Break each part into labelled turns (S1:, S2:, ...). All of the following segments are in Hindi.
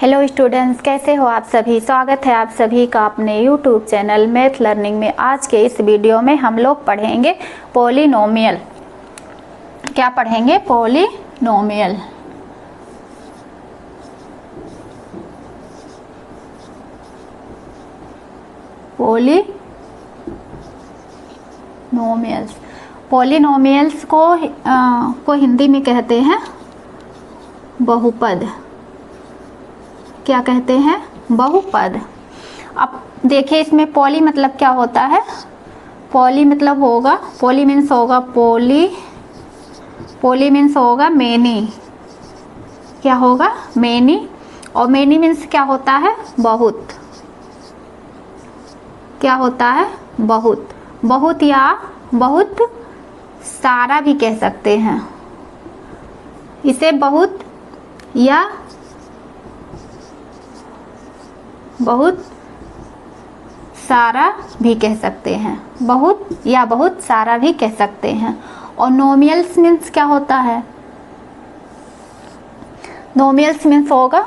S1: हेलो स्टूडेंट्स, कैसे हो आप सभी। स्वागत है आप सभी का अपने यूट्यूब चैनल मैथ लर्निंग में। आज के इस वीडियो में हम लोग पढ़ेंगे पॉलिनोमियल। क्या पढ़ेंगे? पॉलिनोमियल। पॉलिनोमियल्स पॉलिनोमियल्स को हिंदी में कहते हैं बहुपद। क्या कहते हैं? बहुपद। अब देखिए, इसमें पॉली मतलब क्या होता है। पॉली मतलब होगा, पॉली मीन्स होगा पॉली मीन्स होगा मेनी। क्या होगा? मेनी। और मेनी मीन्स क्या होता है? बहुत। क्या होता है? बहुत। बहुत या बहुत सारा भी कह सकते हैं इसे। बहुत या बहुत सारा भी कह सकते हैं। बहुत या बहुत सारा भी कह सकते हैं। और नोमियल्स मीन्स क्या होता है? नोमियल्स मीन्स होगा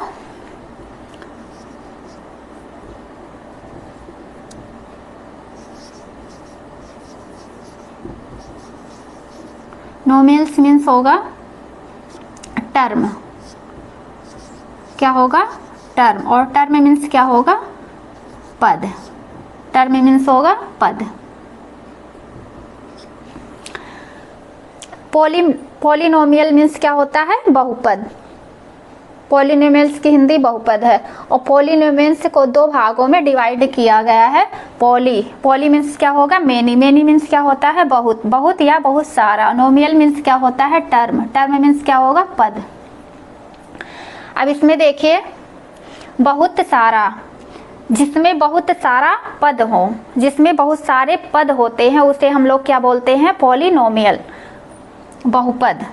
S1: नोमियल्स मीन्स होगा टर्म। क्या होगा? टर्म। और टर्म मीन्स क्या होगा? पद। टर्म मीन्स होगा पद। पॉलिनोमियल मीन्स क्या होता है? बहुपद। पॉलिनोमियल्स की हिंदी बहुपद है। और पॉलिनोमियल्स को दो भागों में डिवाइड किया गया है। पॉली मीन्स क्या होगा? मेनी। मेनी मीन्स क्या होता है? बहुत। बहुत या बहुत सारा। नोमियल मीन्स क्या होता है? टर्म। टर्म मीन्स क्या होगा? पद। अब इसमें देखिए, बहुत सारा, जिसमें बहुत सारा पद हो, जिसमें बहुत सारे पद होते हैं, उसे हम लोग क्या बोलते हैं? पॉलिनोमियल, बहुपद।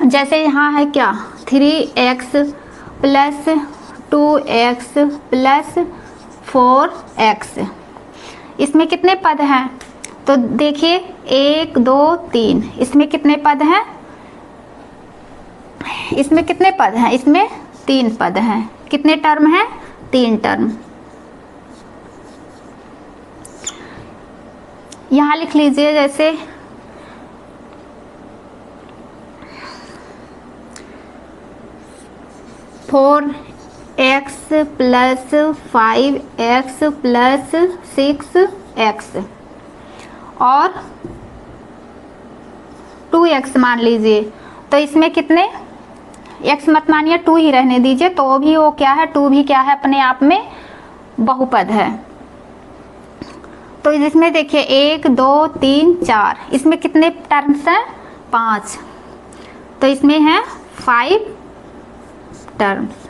S1: जैसे यहाँ है क्या? 3x plus 2x plus 4x। इसमें कितने पद हैं? तो देखिए, 1 2 3। इसमें कितने पद हैं? इसमें कितने पद हैं? इसमें 3 पद हैं। कितने टर्म हैं? 3 टर्म। यहाँ लिख लीजिए, जैसे four x plus 5x plus 6x और 2x मान लीजिए। तो इसमें कितने? x मत मानिए, 2 ही रहने दीजिए। तो भी वो क्या है? 2 भी क्या है? अपने आप में बहुपद है। तो इसमें देखिए, 1 2 3 4। इसमें कितने टर्म्स हैं? 5। तो इसमें है 5 टर्म्स।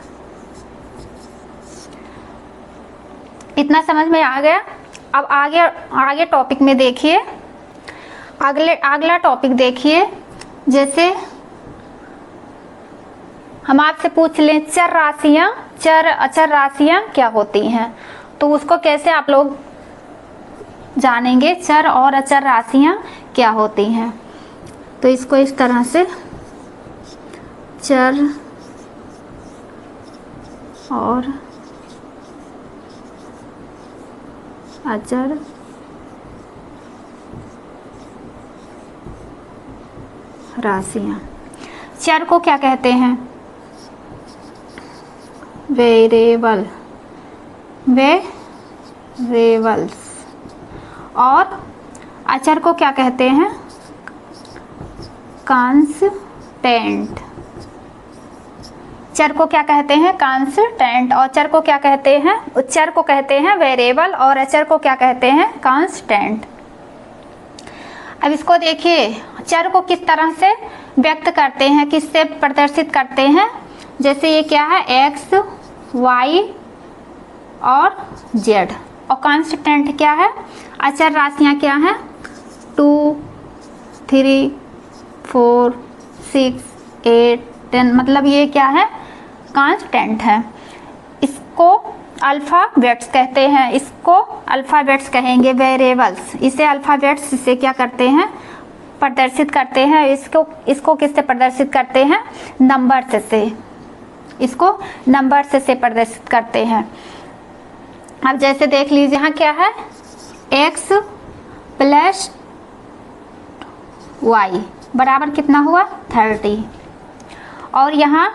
S1: इतना समझ में आ गया। अब आगे टॉपिक में देखिए। अगला टॉपिक देखिए। जैसे हम आपसे पूछ लें, चर राशियां, अचर राशियां क्या होती हैं, तो उसको कैसे आप लोग जानेंगे? चर और अचर राशियां क्या होती हैं। तो इसको इस तरह से, चर और अचर राशियां। चर को क्या कहते हैं? वेरिएबल्स। और अचर को क्या कहते हैं? कांस्टेंट। चर को क्या कहते हैं? कांस्टेंट। और चर को क्या कहते हैं? चर को कहते हैं वेरिएबल और अचर को क्या कहते हैं? कांस्टेंट। अब इसको देखिए, चर को किस तरह से व्यक्त करते हैं, किससे प्रदर्शित करते हैं। जैसे ये क्या है? x, y और z। और कांस्टेंट क्या है? अचर राशियां क्या हैं? 2 3 4 6 8 10। मतलब ये क्या है? कांस्टेंट है। इसको अल्फ़ाबेट्स कहते हैं। इसको अल्फ़ाबेट्स कहेंगे, वेरिएबल्स। इसे अल्फ़ाबेट्स से क्या करते हैं? प्रदर्शित करते हैं। इसको किससे प्रदर्शित करते हैं? नंबर्स से। इसको नंबर से प्रदर्शित करते हैं। अब जैसे देख लीजिए यहाँ क्या है, x प्लस y बराबर कितना हुआ 30, और यहाँ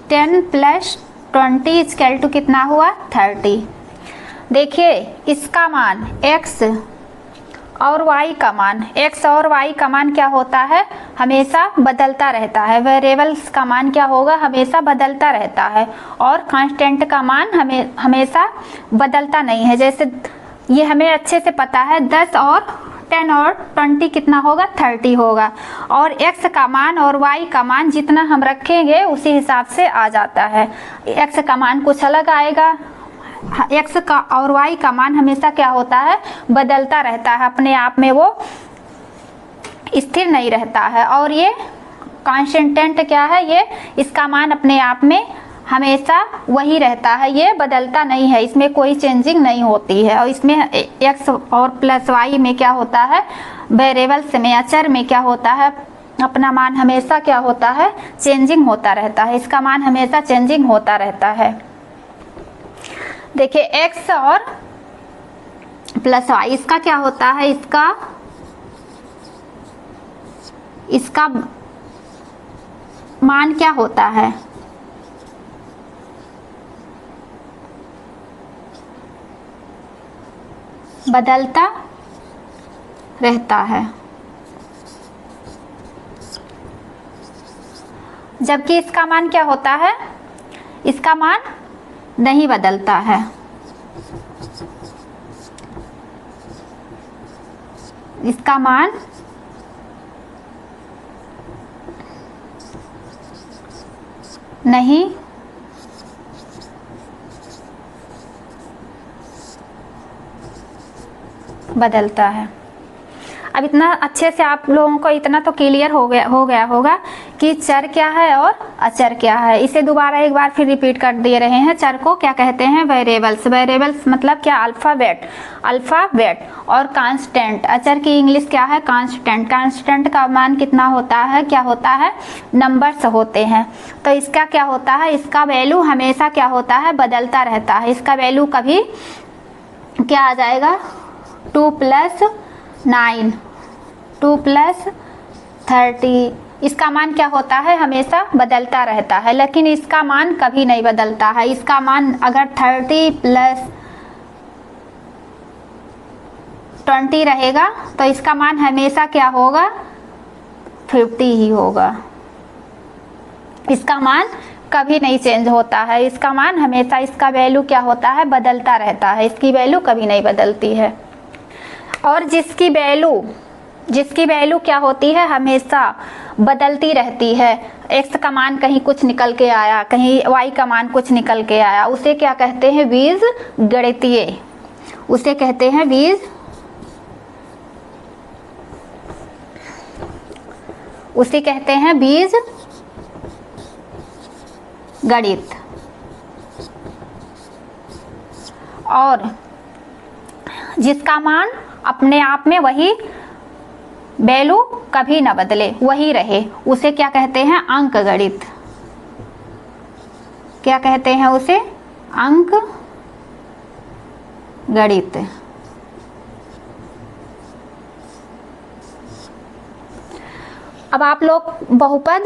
S1: 10 प्लस 20 इक्वल टू कितना हुआ 30। देखिए इसका मान x और y का मान, x और y का मान क्या होता है, हमेशा बदलता रहता है। वेरिएबल्स का मान क्या होगा, हमेशा बदलता रहता है, और कांस्टेंट का मान हमेशा बदलता नहीं है। जैसे ये हमें अच्छे से पता है 10 और 10 और 20 कितना होगा 30 होगा, और x का मान और y का मान जितना हम रखेंगे उसी हिसाब से आ जाता है। x का मान कुछ अलग आएगा, x का और y का मान हमेशा क्या होता है, बदलता रहता है, अपने आप में वो स्थिर नहीं रहता है। और ये कांस्टेंट क्या है, ये इसका मान अपने आप में हमेशा वही रहता है, ये बदलता नहीं है, इसमें कोई चेंजिंग नहीं होती है। और इसमें x और प्लस y में क्या होता है, वेरिएबल्स में अचर में क्या होता है, अपना मान हमेशा क्या होता है, चेंजिंग होता रहता है, इसका मान हमेशा चेंजिंग होता रहता है। देखिए x और प्लस y, इसका क्या होता है, इसका मान क्या होता है, बदलता रहता है, जबकि इसका मान क्या होता है, इसका मान नहीं बदलता है। इसका मान नहीं बदलता है। अब इतना अच्छे से आप लोगों को इतना तो क्लियर हो गया होगा कि चर क्या है और अचर क्या है। इसे दोबारा एक बार फिर रिपीट कर दे रहे हैं। चर को क्या कहते हैं, वेरिएबल्स। वेरिएबल्स मतलब क्या, अल्फाबेट और कांस्टेंट। अचर की इंग्लिश क्या है, कांस्टेंट। कांस्टेंट का मान कितना होता है, क्या होता है, नंबर्स होते हैं। तो इसका क्या होता है, इसका वैल्यू हमेशा क्या होता है, बदलता रहता है। इसका वैल्यू कभी क्या आ जाएगा, 2 + 9, 2 + 30। इसका मान क्या होता है, हमेशा बदलता रहता है, लेकिन इसका मान कभी नहीं बदलता है। इसका मान अगर 30 + 20 रहेगा तो इसका मान हमेशा क्या होगा, 50 ही होगा। इसका मान कभी नहीं चेंज होता है। इसका मान हमेशा, इसका वैल्यू क्या होता है, बदलता रहता है। इसकी वैल्यू कभी नहीं बदलती है। और जिसकी वैल्यू क्या होती है, हमेशा बदलती रहती है। x का मान कहीं कुछ निकल के आया, कहीं y का मान कुछ निकल के आया, उसे क्या कहते हैं, बीजगणितीय। उसे कहते हैं बीजगणित। और जिसका मान अपने आप में वही वैल्यू कभी न बदले, वही रहे, उसे क्या कहते हैं, अंकगणित। क्या कहते हैं उसे, अंकगणित। अब आप लोग बहुपद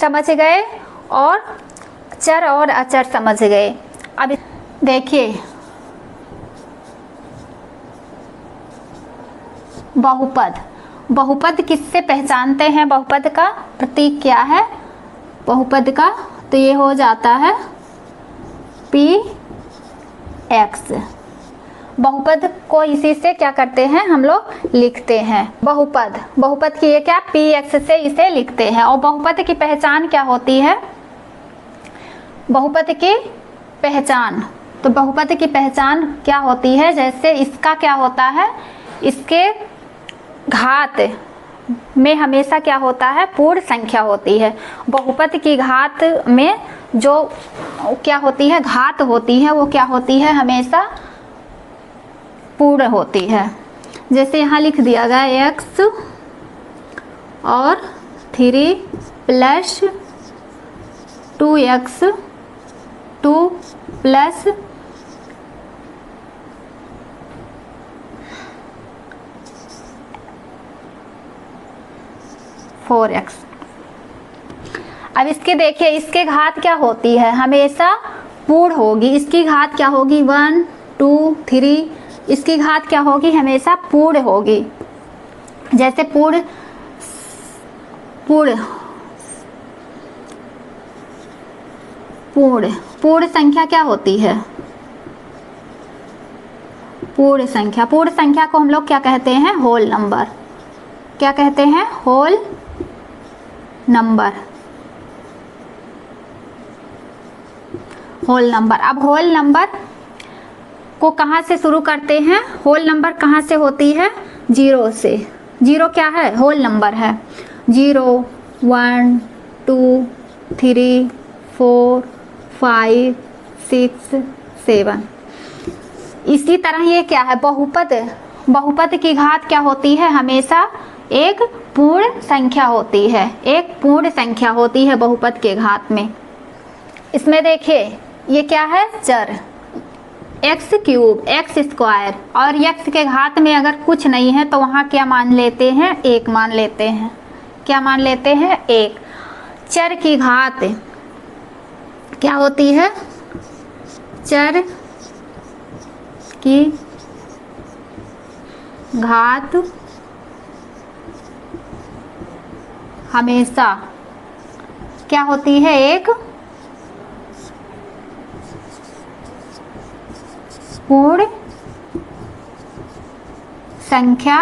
S1: समझ गए और चर और अचर समझ गए। अब देखिए बहुपद किससे पहचानते हैं, बहुपद का प्रतीक क्या है बहुपद का, तो ये हो जाता है px। बहुपद को इसी से क्या करते हैं, हम लोग लिखते हैं बहुपद की ये क्या, px से इसे लिखते हैं। और बहुपद की पहचान क्या होती है, बहुपद की पहचान, तो बहुपद की पहचान क्या होती है, जैसे इसका क्या होता है, इसके घात में हमेशा क्या होता है, पूर्ण संख्या होती है। बहुपद की घात में जो क्या होती है, घात होती है, वो क्या होती है, हमेशा पूर्ण होती है। जैसे यहाँ लिख दिया गया x और 3 + 2x 2 प्लस 4x। अब इसके देखिए, इसके घात क्या होती है, हमेशा पूर्ण होगी। इसकी घात क्या होगी, 1 2 3, इसकी घात क्या होगी, हमेशा पूर्ण होगी। जैसे पूर्ण संख्या क्या होती है, पूर्ण संख्या को हम लोग क्या कहते हैं, होल नंबर। क्या कहते हैं, होल नंबर। अब होल नंबर को कहाँ से शुरू करते हैं, होल नंबर कहाँ से होती है, 0 से। 0 क्या है, होल नंबर है। 0 1 2 3 4 5 6 7। इसी तरह ये क्या है, बहुपद की घात क्या होती है, हमेशा एक पूर्ण संख्या होती है। एक पूर्ण संख्या होती है बहुपद के घात में। इसमें देखिए ये क्या है, चर एक्स क्यूब, एक्स स्क्वायर, और एक्स के घात में अगर कुछ नहीं है तो वहाँ क्या मान लेते हैं, 1 मान लेते हैं। क्या मान लेते हैं, 1। चर की घात क्या होती है, चर की घात हमेशा क्या होती है, एक पूर्ण संख्या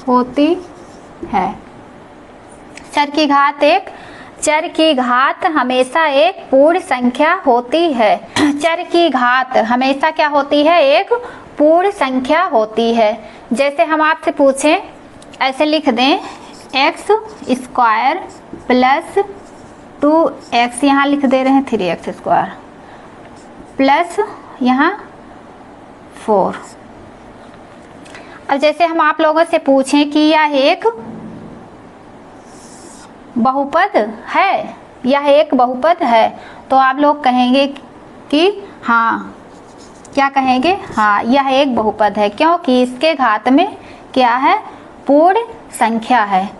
S1: होती है। चर की घात हमेशा एक पूर्ण संख्या होती है। चर की घात हमेशा क्या होती है, एक पूर्ण संख्या होती है। जैसे हम आपसे पूछें, ऐसे लिख दें, एक्स स्क्वायर प्लस 2x, यहाँ लिख दे रहे हैं 3x स्क्वायर प्लस यहाँ 4। अब जैसे हम आप लोगों से पूछें कि यह एक बहुपद है, यह एक बहुपद है, तो आप लोग कहेंगे कि हाँ, क्या कहेंगे, हाँ यह एक बहुपद है, क्योंकि इसके घात में क्या है, पूर्ण संख्या है।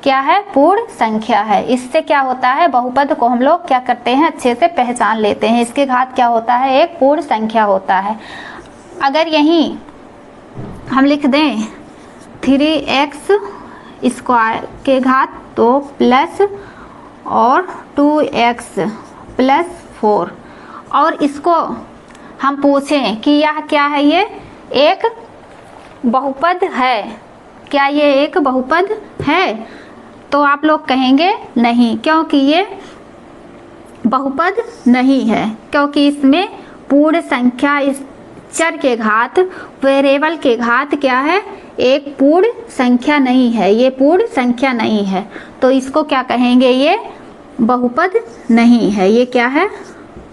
S1: क्या है, पूर्ण संख्या है। इससे क्या होता है, बहुपद को हम लोग क्या करते हैं, अच्छे से पहचान लेते हैं। इसके घात क्या होता है, एक पूर्ण संख्या होता है। अगर यहीं हम लिख दें 3x स्क्वायर के घात तो प्लस और 2x प्लस 4, और इसको हम पूछें कि यह क्या है, ये एक बहुपद है, क्या ये एक बहुपद है, तो आप लोग कहेंगे नहीं, क्योंकि ये बहुपद नहीं है, क्योंकि इसमें पूर्ण संख्या, इस चर के घात, वेरिएबल के घात क्या है, एक पूर्ण संख्या नहीं है, ये पूर्ण संख्या नहीं है। तो इसको क्या कहेंगे, ये बहुपद नहीं है। ये क्या है,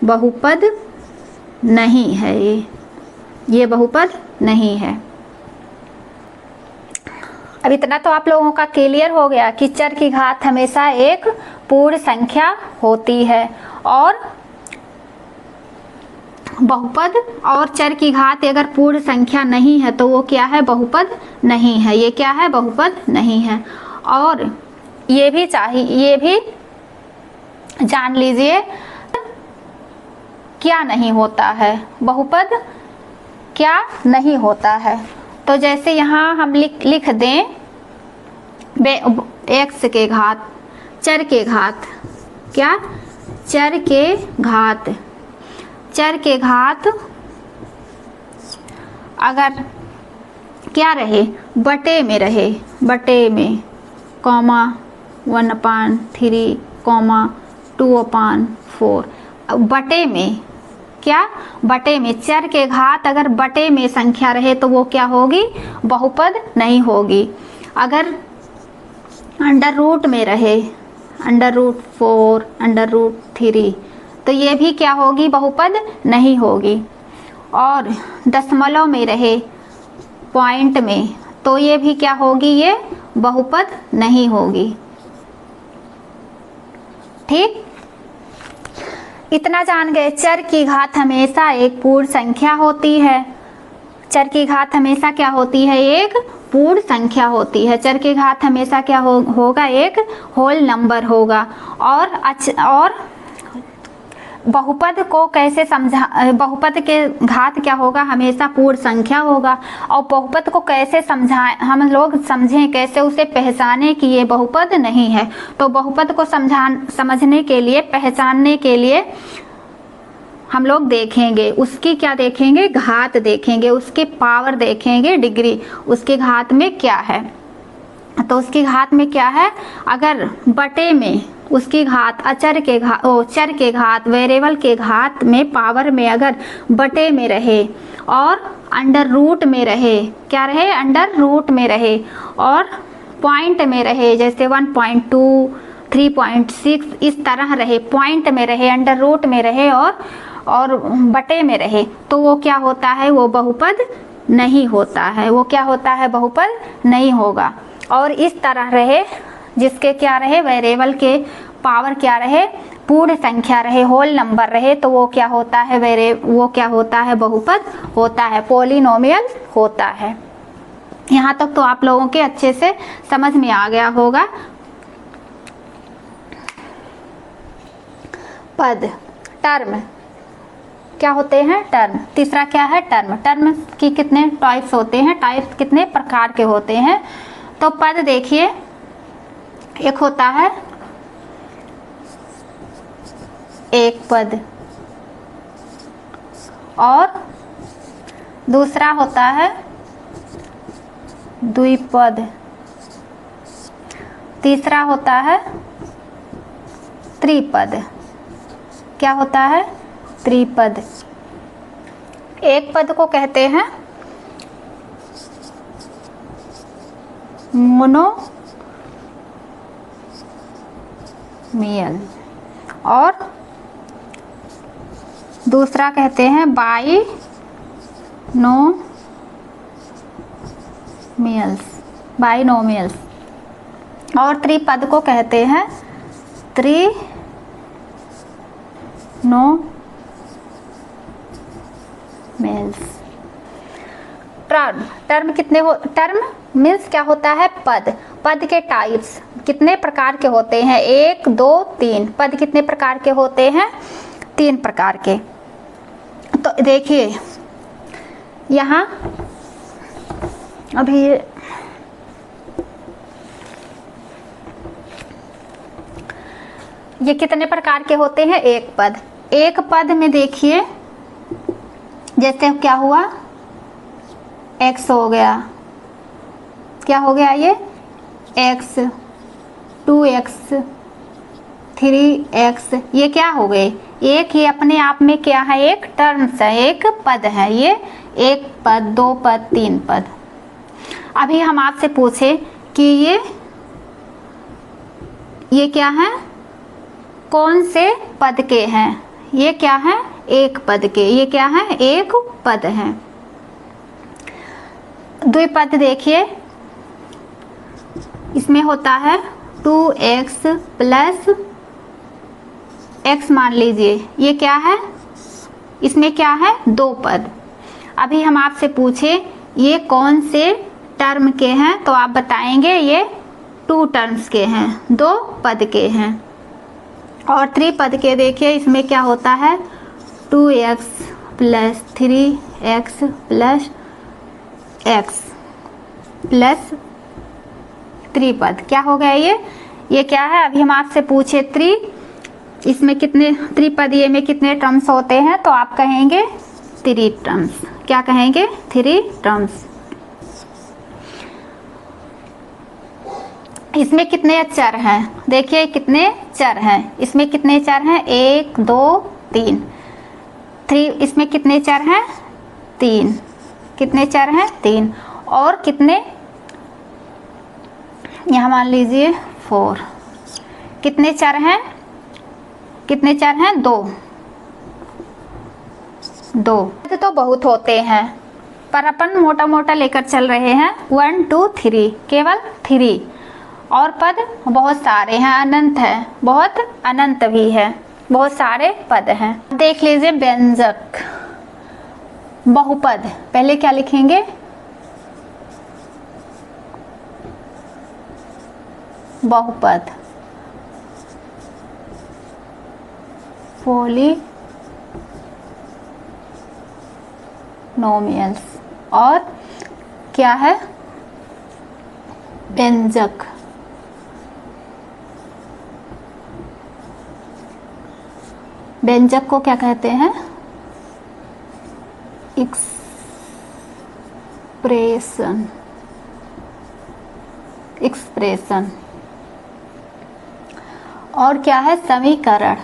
S1: बहुपद नहीं है, ये बहुपद नहीं है। अब इतना तो आप लोगों का क्लियर हो गया कि चर की घात हमेशा एक पूर्ण संख्या होती है, और बहुपद और चर की घात अगर पूर्ण संख्या नहीं है तो वो क्या है, बहुपद नहीं है। ये क्या है, बहुपद नहीं है। और ये भी जान लीजिए क्या नहीं होता है, बहुपद क्या नहीं होता है। तो जैसे यहाँ हम लिख दें एक्स के घात, चर के घात, क्या, चर के घात अगर क्या रहे, बटे में कॉमा 1/3 कॉमा 2/4, बटे में क्या, बटे में चर के घात अगर बटे में संख्या रहे तो वो क्या होगी, बहुपद नहीं होगी। अगर अंडर रूट में रहे, √4 √3, तो ये भी क्या होगी, बहुपद नहीं होगी। और दशमलव में रहे, पॉइंट में, तो ये भी क्या होगी, ये बहुपद नहीं होगी। ठीक, इतना जान गए। चर की घात हमेशा एक पूर्ण संख्या होती है। चर की घात हमेशा क्या होती है? एक पूर्ण संख्या होती है। चर की घात हमेशा क्या होगा? एक होल नंबर होगा। और बहुपद को कैसे समझा? बहुपद के घात क्या होगा? हमेशा पूर्ण संख्या होगा। और बहुपद को कैसे समझाएं हम लोग, समझें कैसे, उसे पहचाने कि ये बहुपद नहीं है। तो बहुपद को समझने के लिए, पहचानने के लिए हम लोग देखेंगे, उसकी क्या देखेंगे? घात देखेंगे, उसकी पावर देखेंगे, डिग्री, उसके घात में क्या है। तो उसकी घात में क्या है? अगर बटे में उसकी घात, चर के घात, वेरिएबल के घात में, पावर में अगर बटे में रहे और अंडर रूट में रहे, क्या रहे? अंडर रूट में रहे, और पॉइंट में रहे, जैसे 1.2, 3.6 इस तरह रहे, पॉइंट में रहे, अंडर रूट में रहे और बटे में रहे, तो वो क्या होता है? वो बहुपद नहीं होता है। वो क्या होता है? बहुपद नहीं होगा। और इस तरह रहे, जिसके क्या रहे? वेरिएबल के पावर क्या रहे? पूर्ण संख्या रहे, होल नंबर रहे, तो वो क्या होता है? वो क्या होता है? बहुपद होता है, पॉलिनोमियल होता है। यहाँ तक तो आप लोगों के अच्छे से समझ में आ गया होगा। पद, टर्म क्या होते हैं? टर्म। तीसरा क्या है? टर्म। टर्म की कितने टाइप्स होते हैं? टाइप्स कितने प्रकार के होते हैं? तो पद देखिए, एक होता है एक पद, और दूसरा होता है द्विपद, तीसरा होता है त्रिपद। क्या होता है? त्रिपद। एक पद को कहते हैं मोनोमियल, और दूसरा कहते हैं बाइनोमियल्स, और त्रिपद को कहते हैं त्रिनोमियल्स। टर्म कितने हो? टर्म मीन्स क्या होता है? पद। पद के टाइप्स कितने प्रकार के होते हैं? 1, 2, 3। पद कितने प्रकार के होते हैं? 3 प्रकार के। तो देखिए यहाँ अभी ये कितने प्रकार के होते हैं? एक पद। एक पद में देखिए, जैसे क्या हुआ? x हो गया, क्या हो गया? ये x, 2x, 3x, ये क्या हो गए? एक ही अपने आप में क्या है? एक टर्म्स है, एक पद है। ये एक पद, 2 पद, 3 पद। अभी हम आपसे पूछे कि ये क्या है? कौन से पद के हैं? ये क्या है? एक पद के। ये क्या है? एक पद है। द्विपद देखिए, इसमें होता है 2x प्लस x, मान लीजिए ये क्या है? इसमें क्या है? 2 पद। अभी हम आपसे पूछे ये कौन से टर्म के हैं, तो आप बताएंगे ये 2 टर्म्स के हैं, 2 पद के हैं। और त्रिपद के देखिए, इसमें क्या होता है? 2x plus 3x plus x plus त्रिपद। क्या हो गया? ये क्या है? अभी हम आपसे पूछे इसमें कितने त्रिपदीय में कितने टर्म्स होते हैं, तो आप कहेंगे 3 टर्म्स। क्या कहेंगे? 3 टर्म्स। इसमें कितने चर हैं? देखिए कितने चर हैं। इसमें कितने चर हैं? 1, 2, 3। इसमें कितने चर हैं? 3। कितने चर हैं? 3। और कितने? यहाँ मान लीजिए 4। कितने चर हैं? कितने चर हैं? 2। तो बहुत होते हैं, पर अपन मोटा मोटा लेकर चल रहे हैं। 1, 2, 3, केवल 3। और पद बहुत सारे हैं, अनंत है, बहुत अनंत भी है, बहुत सारे पद हैं। देख लीजिए व्यंजक बहुपद, पहले क्या लिखेंगे, बहुपद, पॉलीनोमियल्स, और क्या है, व्यंजक। व्यंजक को क्या कहते हैं, एक्सप्रेशन, एक्सप्रेशन। और क्या है, समीकरण।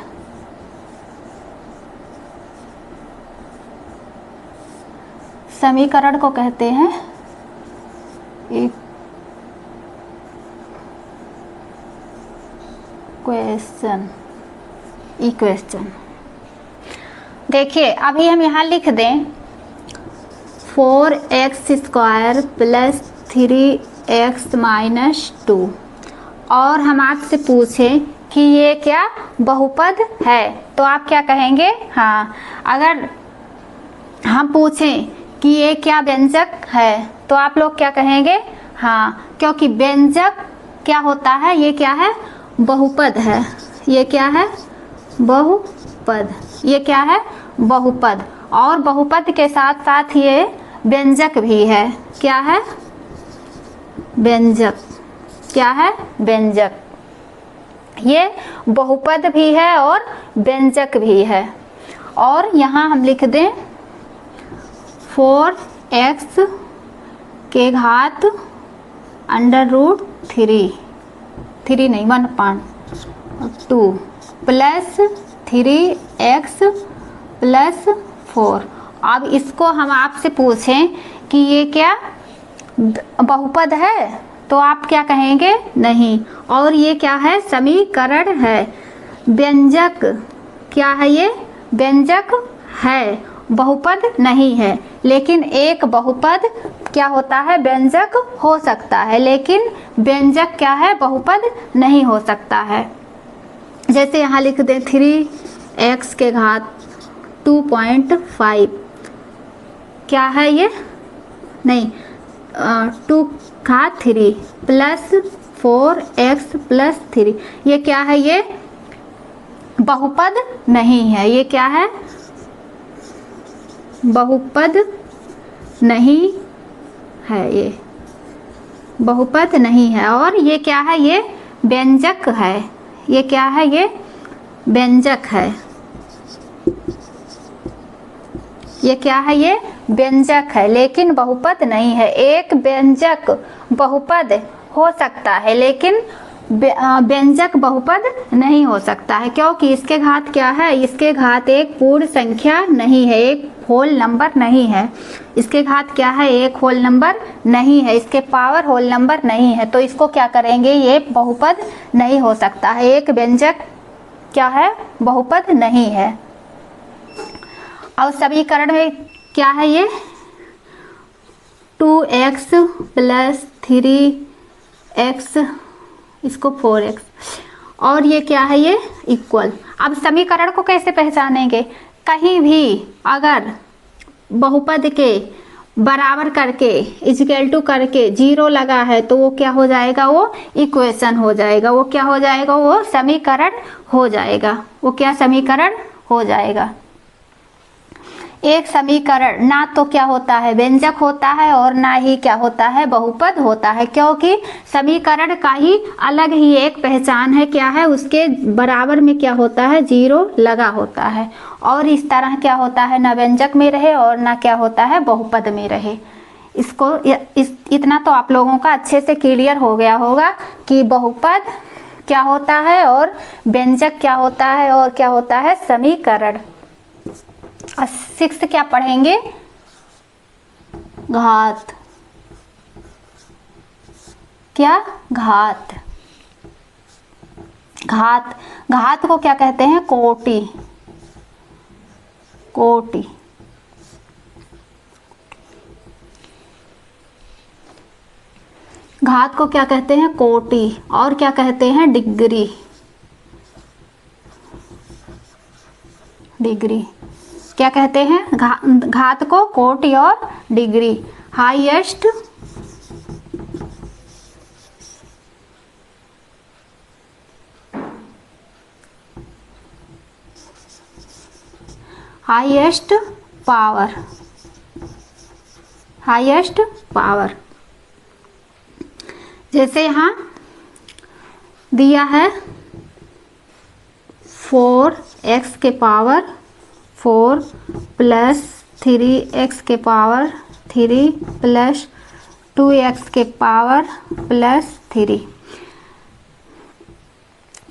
S1: समीकरण को कहते हैं इक्वेशन, इक्वेशन। देखिए अभी हम यहाँ लिख दें 4x² प्लस 3x माइनस 2, और हम आपसे पूछें कि ये क्या बहुपद है, तो आप क्या कहेंगे, हाँ। अगर हम पूछें कि ये क्या व्यंजक है, तो आप लोग क्या कहेंगे, हाँ, क्योंकि व्यंजक क्या होता है, ये क्या है, बहुपद है। ये क्या है, बहुपद, ये क्या है, बहुपद। और बहुपद के साथ साथ ये व्यंजक भी है, क्या है, व्यंजक, क्या है, व्यंजक। ये बहुपद भी है और व्यंजक भी है। और यहाँ हम लिख दें 4x के घात √3, 3 नहीं 1/2 प्लस 3x प्लस 4। अब इसको हम आपसे पूछें कि ये क्या बहुपद है, तो आप क्या कहेंगे, नहीं। और ये क्या है, समीकरण है। व्यंजक क्या है, ये व्यंजक है, बहुपद नहीं है। लेकिन एक बहुपद क्या होता है, व्यंजक हो सकता है, लेकिन व्यंजक क्या है, बहुपद नहीं हो सकता है। जैसे यहाँ लिख दें 3x के घात 2.5, क्या है ये, नहीं 2 घात 3 प्लस 4x प्लस 3, ये क्या है, ये बहुपद नहीं है। ये क्या है, बहुपद नहीं है, ये बहुपद नहीं है। और ये क्या है, ये व्यंजक है। ये क्या है, ये व्यंजक है। ये क्या है, ये व्यंजक है, लेकिन बहुपद नहीं है। एक व्यंजक बहुपद हो सकता है, लेकिन व्यंजक बहुपद नहीं हो सकता है, क्योंकि इसके घात क्या है, इसके घात एक पूर्ण संख्या नहीं है, एक होल नंबर नहीं है। इसके घात क्या है, एक होल नंबर नहीं है, इसके पावर होल नंबर नहीं है। तो इसको क्या करेंगे, ये बहुपद नहीं हो सकता है। एक व्यंजक क्या है, बहुपद नहीं है। और समीकरण में क्या है, ये 2x प्लस 3x, इसको 4x, और ये क्या है, ये इक्वल। अब समीकरण को कैसे पहचानेंगे, कहीं भी अगर बहुपद के बराबर करके इक्वल टू करके 0 लगा है, तो वो क्या हो जाएगा, वो इक्वेशन हो जाएगा। वो क्या हो जाएगा, वो समीकरण हो जाएगा। वो क्या समीकरण हो जाएगा। एक समीकरण ना तो क्या होता है, व्यंजक होता है, और ना ही क्या होता है, बहुपद होता है, क्योंकि समीकरण का ही अलग ही एक पहचान है। क्या है, उसके बराबर में क्या होता है, 0 लगा होता है। और इस तरह क्या होता है, ना व्यंजक में रहे और ना क्या होता है, बहुपद में रहे। इसको इतना तो आप लोगों का अच्छे से क्लियर हो गया होगा कि बहुपद क्या होता है और व्यंजक क्या होता है और क्या होता है, समीकरण। 6 क्या पढ़ेंगे, घात। क्या, घात। घात, घात को क्या कहते हैं, कोटि। कोटि। घात को क्या कहते हैं? कोटि। और क्या कहते हैं? डिग्री। डिग्री क्या कहते हैं? घात को कोटि और degree. Highest highest power. Highest power जैसे यहाँ दिया है 4x के पावर 4 प्लस 3x के पावर 3 प्लस 2x के पावर प्लस 3।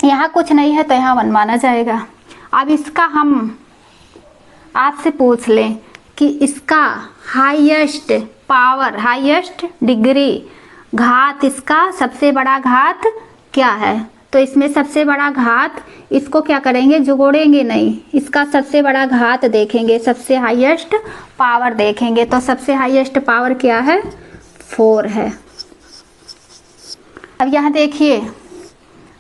S1: यहाँ कुछ नहीं है तो यहाँ 1 माना जाएगा। अब इसका हम आपसे पूछ लें कि इसका हाईएस्ट पावर, हाईएस्ट डिग्री, घात, इसका सबसे बड़ा घात क्या है? तो इसमें सबसे बड़ा घात, इसको क्या करेंगे? जोड़ेंगे नहीं, इसका सबसे बड़ा घात देखेंगे, सबसे हाईएस्ट पावर देखेंगे। तो सबसे हाईएस्ट पावर क्या है? 4 है। अब यहाँ देखिए,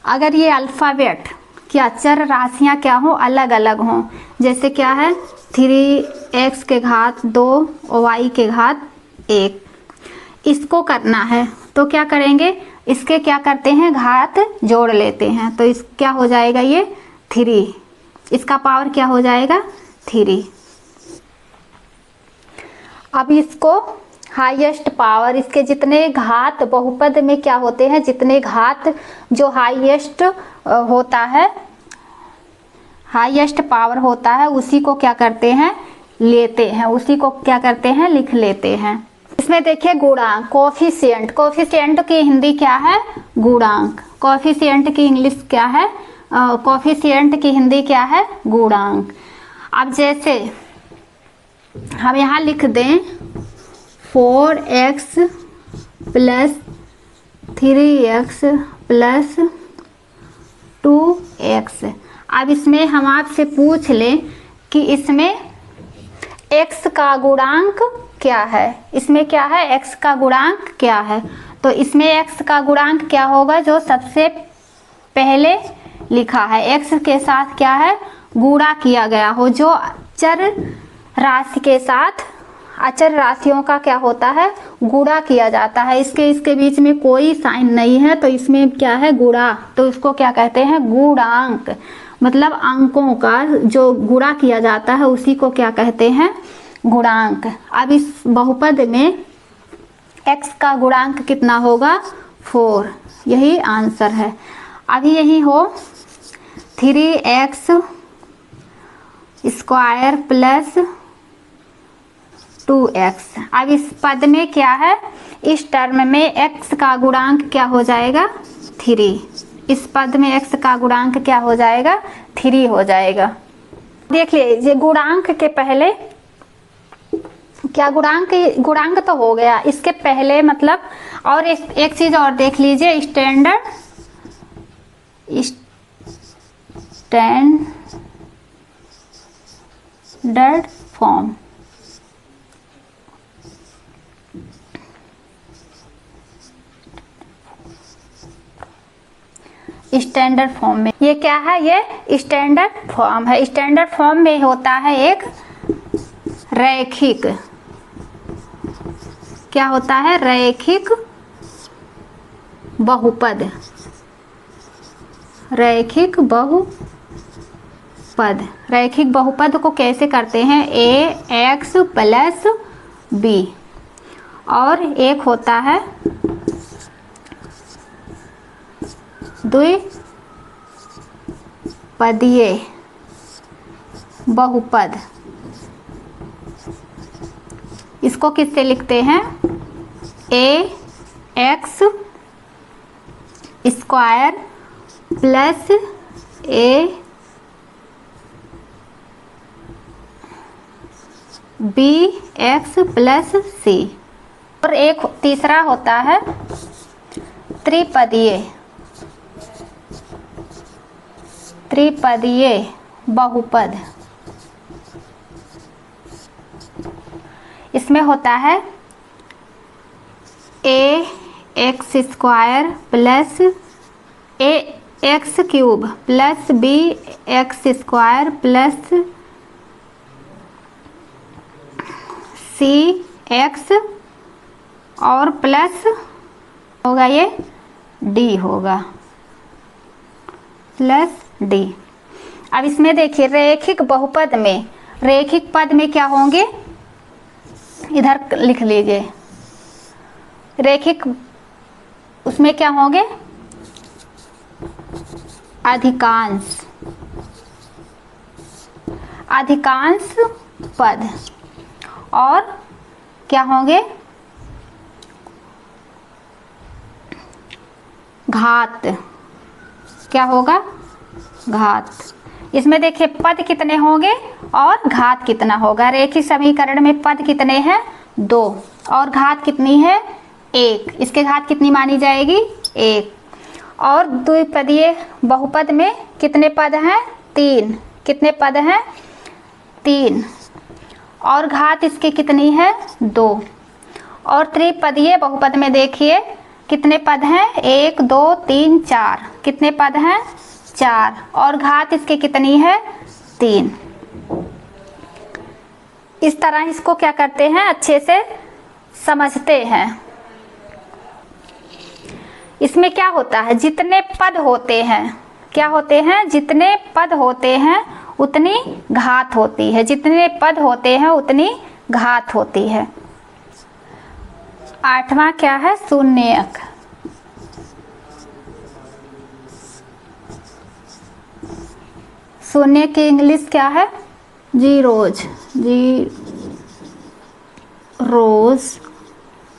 S1: अगर ये अल्फ़ाबेट क्या चर राशियाँ क्या हो? अलग अलग हों। जैसे क्या है? 3x के घात 2 और y के घात 1। इसको करना है तो क्या करेंगे? इसके क्या करते हैं? घात जोड़ लेते हैं। तो इस क्या हो जाएगा? ये 3। इसका पावर क्या हो जाएगा? 3। अब इसको हाईएस्ट पावर, इसके जितने घात बहुपद में क्या होते हैं, जितने घात जो हाईएस्ट होता है, हाईएस्ट पावर होता है, उसी को क्या करते हैं? लेते हैं। उसी को क्या करते हैं? लिख लेते हैं। इसमें देखिए गुणांक, कोफिशिएंट। कोफिशिएंट की हिंदी क्या है? गुणांक। कोफिशिएंट की इंग्लिश क्या है? कोफिशिएंट की हिंदी क्या है? गुणांक। अब जैसे हम यहाँ लिख दें 4x plus 3x plus 2x। अब इसमें हम आपसे पूछ लें कि इसमें x का गुणांक क्या है? इसमें क्या है? x का गुणांक क्या है? तो इसमें x का गुणांक क्या होगा? जो सबसे पहले लिखा है, x के साथ क्या है? गुणा किया गया हो। जो चर राशि के साथ अचर राशियों का क्या होता है? गुणा किया जाता है। इसके बीच में कोई साइन नहीं है तो इसमें क्या है? गुणा। तो इसको क्या कहते हैं? गुणांक। मतलब अंकों का जो गुणा किया जाता है उसी को क्या कहते हैं? गुणांक। अब इस बहुपद में x का गुणांक कितना होगा? 4। यही आंसर है। अभी यही हो 3x स्क्वायर प्लस 2x। अब इस पद में क्या है? इस टर्म में x का गुणांक क्या हो जाएगा? 3। इस पद में x का गुणांक क्या हो जाएगा? 3 हो जाएगा। देख लीजिए गुणांक के पहले क्या, गुणांक तो हो गया, इसके पहले मतलब और एक चीज और देख लीजिए, स्टैंडर्ड फॉर्म। स्टैंडर्ड फॉर्म में ये क्या है? ये स्टैंडर्ड फॉर्म है। स्टैंडर्ड फॉर्म में होता है एक रैखिक, क्या होता है? रैखिक बहुपद। रैखिक बहुपद। रैखिक बहुपद को कैसे करते हैं? ax plus b। और एक होता है द्विपदीय बहुपद। इसको किससे लिखते हैं? ax square plus bx plus c। और एक तीसरा होता है त्रिपदीय बहुपद। इसमें होता है x square plus a x cube plus b x square plus c x और प्लस होगा ये डी होगा प्लस डी। अब इसमें देखिए रैखिक बहुपद में, रैखिक पद में क्या होंगे, इधर लिख लीजिए, रैखिक उसमें क्या होंगे, अधिकांश, अधिकांश पद, और क्या होंगे, घात, क्या होगा, घात। इसमें देखिए पद कितने होंगे और घात कितना होगा। रैखिक समीकरण में पद कितने हैं, 2, और घात कितनी है, 1। इसके घात कितनी मानी जाएगी, 1। और द्विपदीय बहुपद में कितने पद हैं, 3। कितने पद हैं, 3, और घात इसकी कितनी है, 2। और त्रिपदीय बहुपद में देखिए कितने पद हैं, 1 2 3 4। कितने पद हैं, 4, और घात इसकी कितनी है, 3। इस तरह इसको क्या करते हैं, अच्छे से समझते हैं। इसमें क्या होता है, जितने पद होते हैं, क्या होते हैं, जितने पद होते हैं उतनी घात होती है, जितने पद होते हैं उतनी घात होती है। 8वां क्या है, शून्यक। शून्य की इंग्लिश क्या है, zeros, zeros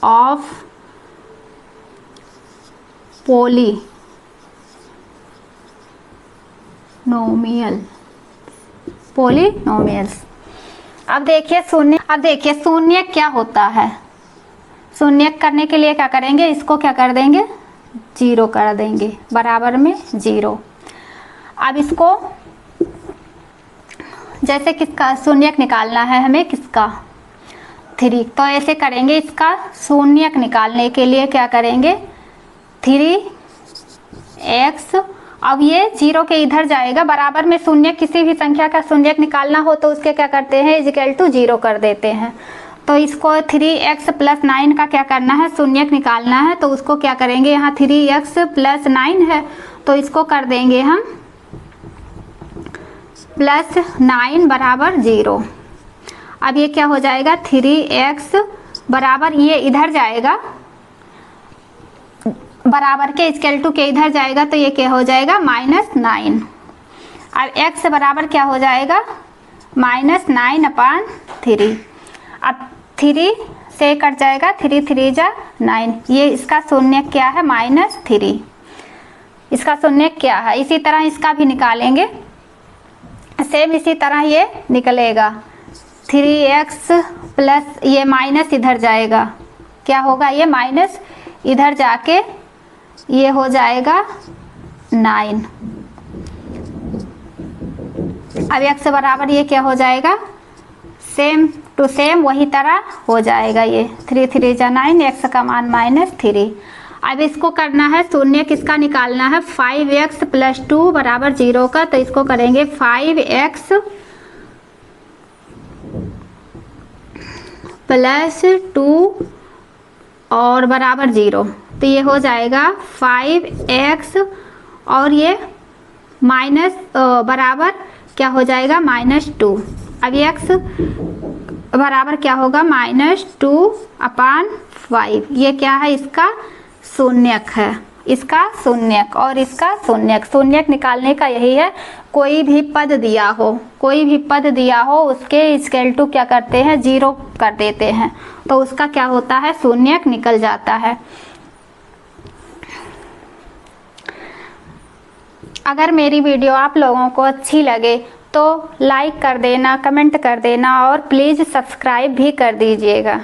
S1: of polynomial, polynomials. अब देखिए शून्य, अब देखिए शून्य क्या होता है। शून्य करने के लिए क्या करेंगे, इसको क्या कर देंगे, 0 कर देंगे, बराबर में 0। अब इसको जैसे किसका शून्यक निकालना है हमें, किसका, 3, तो ऐसे करेंगे। इसका शून्यक निकालने के लिए क्या करेंगे, 3x, अब ये 0 के इधर जाएगा, बराबर में शून्य, किसी भी संख्या का शून्यक निकालना हो तो उसके क्या करते हैं, इक्वल टू 0 कर देते हैं। तो इसको 3x + 9 का क्या करना है, शून्यक निकालना है, तो उसको क्या करेंगे, यहाँ 3x + 9 है तो इसको कर देंगे हम +9 बराबर 0। अब ये क्या हो जाएगा, 3x बराबर, ये इधर जाएगा, बराबर के इक्वल टू के इधर जाएगा, तो ये क्या हो जाएगा, -9। अब x बराबर क्या हो जाएगा, -9/3। अब 3 से कट जाएगा, 3 3 जा 9, ये इसका शून्य क्या है, -3। इसका शून्य क्या है, इसी तरह इसका भी निकालेंगे, सेम इसी तरह ये निकलेगा। 3x प्लस ये माइनस इधर जाएगा, क्या होगा, ये माइनस इधर जाके ये हो जाएगा 9। अब x बराबर ये क्या हो जाएगा, सेम टू सेम वही तरह हो जाएगा, ये 3 3 जा 9, x का मान -3। अब इसको करना है शून्य किसका निकालना है, 5x + 2 बराबर 0 का, तो इसको करेंगे 5x + 2 और बराबर 0, तो ये हो जाएगा 5x और ये माइनस बराबर क्या हो जाएगा, -2। अब x बराबर क्या होगा, -2/5। ये क्या है, इसका शून्यक है, इसका शून्यक और इसका शून्यक। शून्यक निकालने का यही है, कोई भी पद दिया हो, कोई भी पद दिया हो उसके इक्वल टू क्या करते हैं, 0 कर देते हैं, तो उसका क्या होता है, शून्यक निकल जाता है। अगर मेरी वीडियो आप लोगों को अच्छी लगे तो लाइक कर देना, कमेंट कर देना और प्लीज़ सब्सक्राइब भी कर दीजिएगा।